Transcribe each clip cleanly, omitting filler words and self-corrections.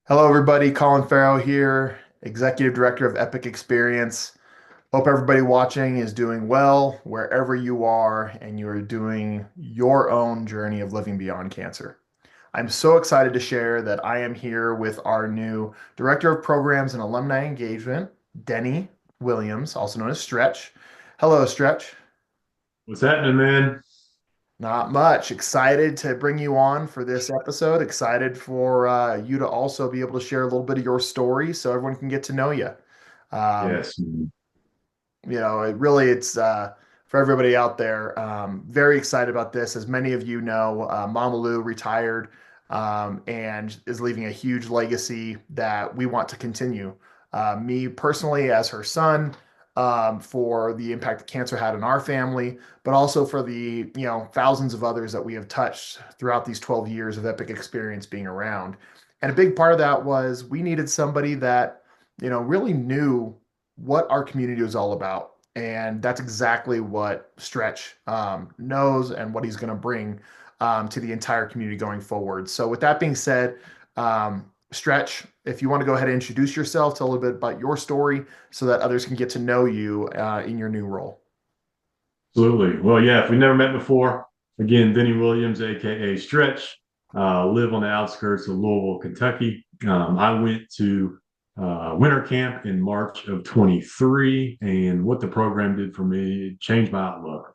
Hello, everybody. Colin Farrell here, Executive Director of Epic Experience. Hope everybody watching is doing well wherever you are and you are doing your own journey of living beyond cancer. I'm so excited to share that I am here with our new Director of Programs and Alumni Engagement, Denny Williams, also known as Stretch. Hello, Stretch. What's happening, man? Not much. Excited to bring you on for this episode. Excited for you to also be able to share a little bit of your story so everyone can get to know you. Um, Yes, man. it's for everybody out there. Very excited about this. As many of you know, Mama Lou retired and is leaving a huge legacy that we want to continue. Me personally, as her son, for the impact that cancer had on our family, but also for the thousands of others that we have touched throughout these 12 years of Epic Experience being around. And a big part of that was we needed somebody that really knew what our community was all about. And that's exactly what Stretch knows and what he's going to bring to the entire community going forward. So, with that being said, Stretch, if you want to go ahead and introduce yourself, tell a little bit about your story so that others can get to know you in your new role. Absolutely. Well, yeah, if we never met before, again, Denny Williams, aka Stretch, live on the outskirts of Louisville, Kentucky. I went to winter camp in March of 23, and what the program did for me, it changed my outlook.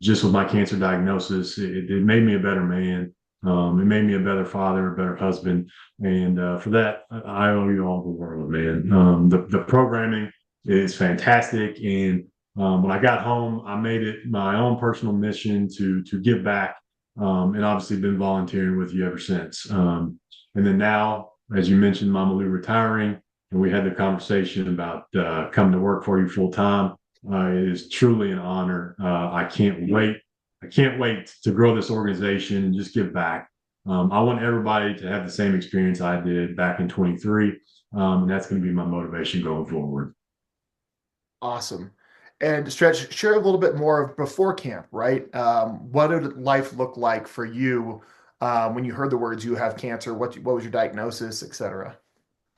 Just with my cancer diagnosis, it made me a better man. It made me a better father, a better husband, and for that, I owe you all the world, man. The programming is fantastic, and when I got home, I made it my own personal mission to give back, and obviously been volunteering with you ever since. And then now, as you mentioned, Mama Lou retiring, and we had the conversation about coming to work for you full time. It is truly an honor. I can't wait. I can't wait to grow this organization and just give back. I want everybody to have the same experience I did back in 23, and that's going to be my motivation going forward. Awesome. And Stretch, share a little bit more of before camp, right? What did life look like for you when you heard the words "you have cancer"? What was your diagnosis, et cetera?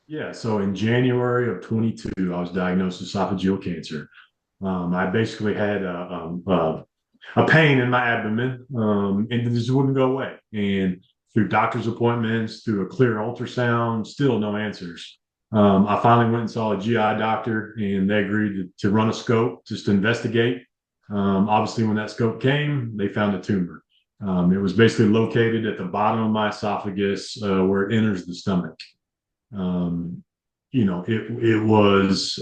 Yeah, so in January of 22, I was diagnosed with esophageal cancer. I basically had a pain in my abdomen, and it just wouldn't go away. And through doctor's appointments, through a clear ultrasound, still no answers. I finally went and saw a GI doctor, and they agreed to run a scope just to investigate. Obviously, when that scope came, they found a tumor. It was basically located at the bottom of my esophagus, where it enters the stomach. Um, it was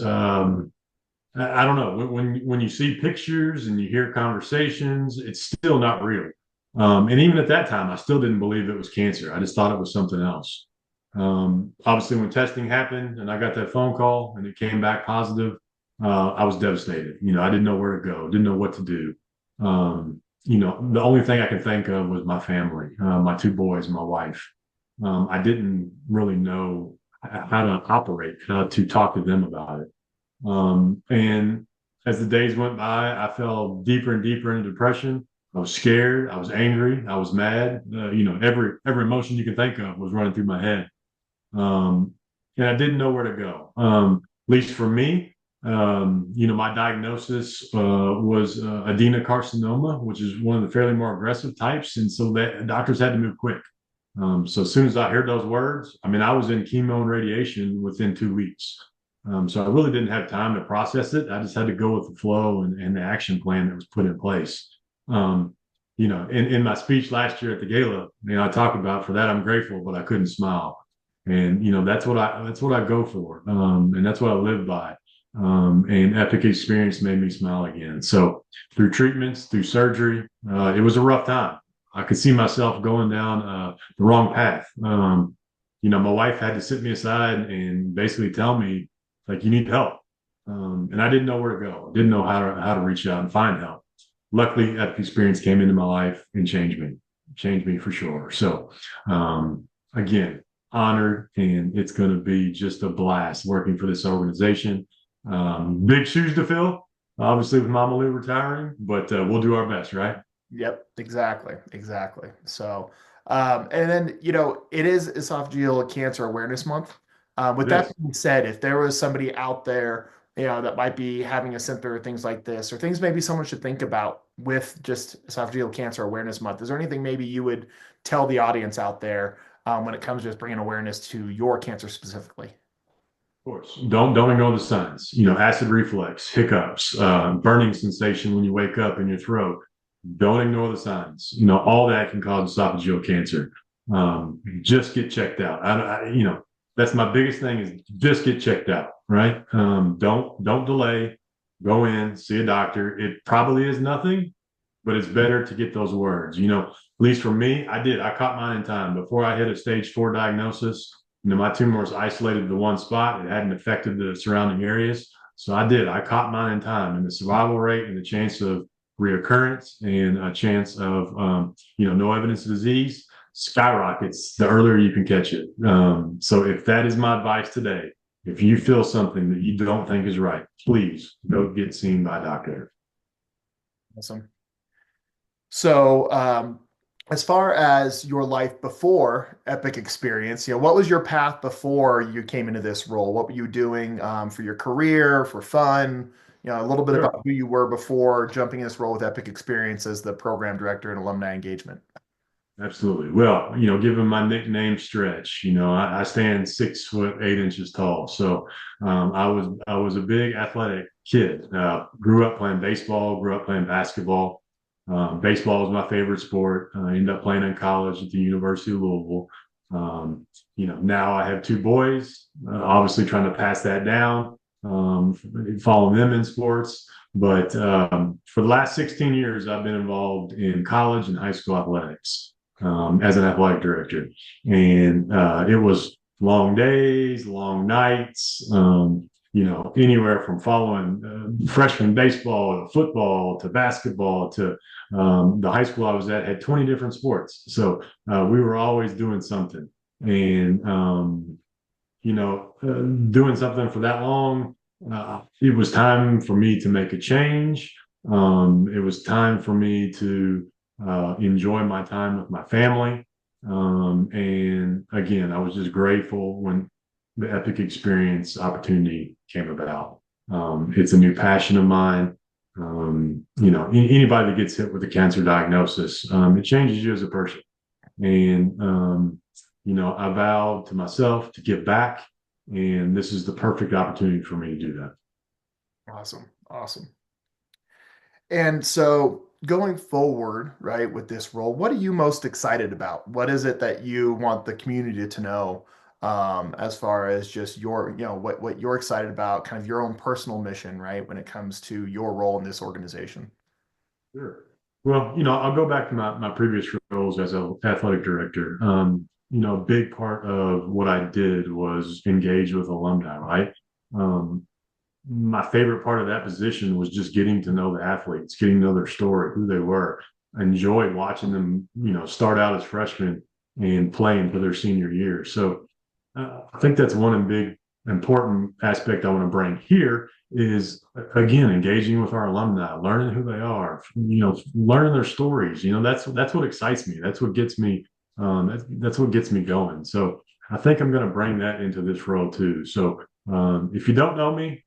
I don't know when you see pictures and you hear conversations, it's still not real. And even at that time, I still didn't believe it was cancer. I just thought it was something else. Obviously, when testing happened and I got that phone call and it came back positive, I was devastated. I didn't know where to go, didn't know what to do. The only thing I could think of was my family, my two boys, my wife. I didn't really know how to operate, how to talk to them about it. And as the days went by, I fell deeper and deeper into depression. I was scared. I was angry. I was mad. Every emotion you can think of was running through my head. Um, and I didn't know where to go. At least for me, my diagnosis was adenocarcinoma, which is one of the fairly more aggressive types, and so that doctors had to move quick. So as soon as I heard those words, I mean, I was in chemo and radiation within 2 weeks. So I really didn't have time to process it. I just had to go with the flow and the action plan that was put in place. Um, in my speech last year at the gala, I talked about for that I'm grateful, but I couldn't smile. And that's what I go for, and that's what I live by. And Epic Experience made me smile again. So through treatments, through surgery, it was a rough time. I could see myself going down the wrong path. My wife had to sit me aside and basically tell me, like, you need help. And I didn't know where to go. I didn't know how to reach out and find help. Luckily, Epic Experience came into my life and changed me for sure. So, again, honored, and it's going to be just a blast working for this organization. Big shoes to fill, obviously, with Mama Lou retiring, but we'll do our best, right? Yep, exactly, exactly. So, And then, it is Esophageal Cancer Awareness Month. With It that is. being said, if there was somebody out there, that might be having a symptom or things like this, or things maybe someone should think about with just Esophageal Cancer Awareness Month, is there anything maybe you would tell the audience out there when it comes to just bringing awareness to your cancer specifically? Of course. Don't ignore the signs. Acid reflux, hiccups, burning sensation when you wake up in your throat. Don't ignore the signs. All that can cause esophageal cancer. Just get checked out. That's my biggest thing is just get checked out. Right? Don't delay. Go in, see a doctor. It probably is nothing, but it's better to get those words. At least for me, I did. I caught mine in time before I hit a stage 4 diagnosis. My tumor was isolated to one spot. It hadn't affected the surrounding areas. So I did. I caught mine in time, and the survival rate and the chance of reoccurrence and a chance of, no evidence of disease skyrockets the earlier you can catch it. So if that is my advice today, if you feel something that you don't think is right, please go get seen by a doctor. Awesome. So, as far as your life before Epic Experience, what was your path before you came into this role? What were you doing for your career, for fun? A little bit about Sure. who you were before jumping in this role with Epic Experience as the program director and alumni engagement. Absolutely. Well, given my nickname Stretch, I stand 6'8" tall. So I was a big athletic kid. Grew up playing baseball, grew up playing basketball. Baseball was my favorite sport. I ended up playing in college at the University of Louisville. Now I have two boys, obviously trying to pass that down, follow them in sports. But for the last 16 years, I've been involved in college and high school athletics as an athletic director. And it was long days, long nights, anywhere from following freshman baseball to football to basketball to the high school I was at had 20 different sports. So we were always doing something. And, doing something for that long, it was time for me to make a change. It was time for me to enjoy my time with my family. And again, I was just grateful when the Epic Experience opportunity came about. It's a new passion of mine. Anybody that gets hit with a cancer diagnosis, it changes you as a person. And, I vowed to myself to give back. And this is the perfect opportunity for me to do that. Awesome. Awesome. And so going forward, right, with this role, what are you most excited about? What is it that you want the community to know as far as just what you're excited about, kind of your own personal mission, right, when it comes to your role in this organization? Sure. Well, I'll go back to my previous roles as an athletic director. A big part of what I did was engage with alumni, right? Um, my favorite part of that position was just getting to know the athletes, getting to know their story, who they were. I enjoyed watching them, start out as freshmen and play into their senior year. So I think that's one big important aspect I want to bring here is again engaging with our alumni, learning who they are, learning their stories. That's what excites me. That's what gets me. That's what gets me going. So I think I'm going to bring that into this role too. So if you don't know me,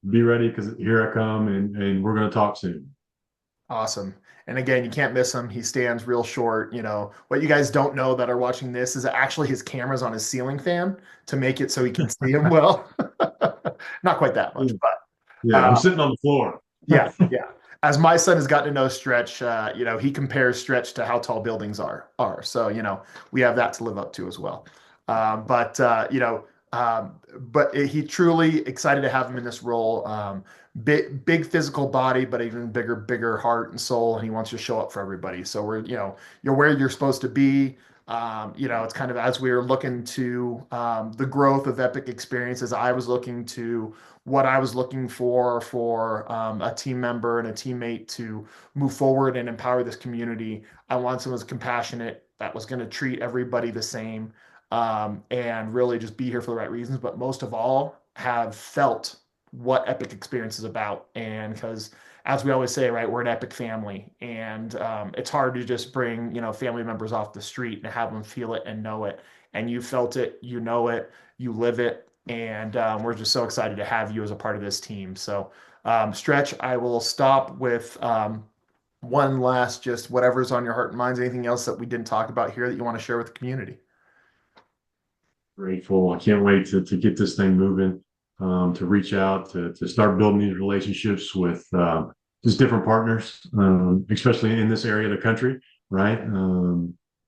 be ready because here I come, and we're going to talk soon. Awesome. And again, you can't miss him. He stands real short. What you guys don't know that are watching this is actually his camera's on his ceiling fan to make it so he can see him well. Not quite that much, Yeah, but yeah, I'm sitting on the floor. yeah, yeah. As my son has gotten to know Stretch, he compares Stretch to how tall buildings are. So, we have that to live up to as well. But he truly excited to have him in this role. Big physical body, but even bigger heart and soul, and he wants to show up for everybody. So you're where you're supposed to be. It's kind of as we were looking to the growth of Epic Experiences, I was looking to what I was looking for a team member and a teammate to move forward and empower this community. I want someone who's compassionate, that was going to treat everybody the same, and really just be here for the right reasons. But most of all, have felt what Epic Experience is about. And because as we always say, right, we're an epic family, and it's hard to just bring family members off the street and have them feel it and know it. And you felt it, you know it, you live it, and we're just so excited to have you as a part of this team. So, Stretch, I will stop with one last, just whatever's on your heart and minds. Anything else that we didn't talk about here that you want to share with the community? Grateful. I can't wait to get this thing moving, to reach out, to start building these relationships with just different partners, especially in this area of the country, right?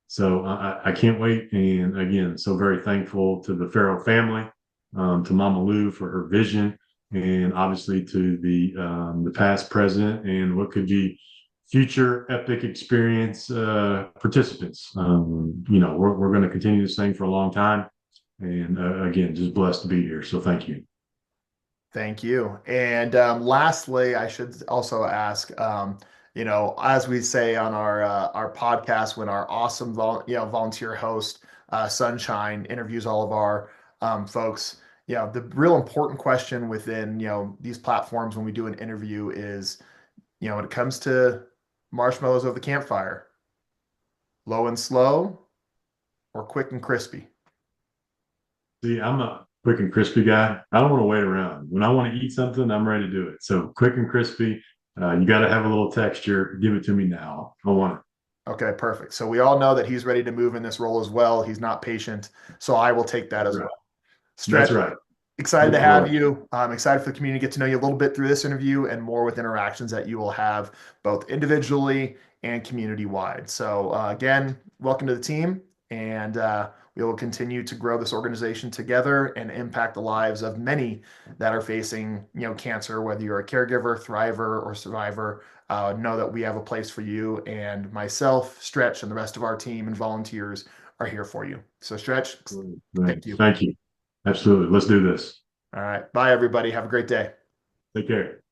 So I can't wait. And again, so very thankful to the Farrell family, to Mama Lou for her vision, and obviously to the past, present, and what could be future epic experience participants. We're going to continue this thing for a long time. And again, just blessed to be here. So thank you. Thank you. And lastly, I should also ask, as we say on our podcast, when our awesome volunteer host Sunshine interviews all of our folks, the real important question within these platforms when we do an interview is, when it comes to marshmallows over the campfire, low and slow or quick and crispy? See, I'm a quick and crispy guy. I don't want to wait around. When I want to eat something, I'm ready to do it. So quick and crispy. You got to have a little texture. Give it to me now. I want it. Okay, perfect. So we all know that he's ready to move in this role as well. He's not patient. So I will take that That's as right. well. That's Stretch, right. excited to Look have forward. you. I'm excited for the community to get to know you a little bit through this interview and more with interactions that you will have both individually and community wide. So, again, welcome to the team, and we will continue to grow this organization together and impact the lives of many that are facing, cancer, whether you're a caregiver, thriver, or survivor. Know that we have a place for you, and myself, Stretch, and the rest of our team and volunteers are here for you. So, Stretch, Right. thank you. Thank you. Absolutely. Let's do this. All right. Bye, everybody. Have a great day. Take care.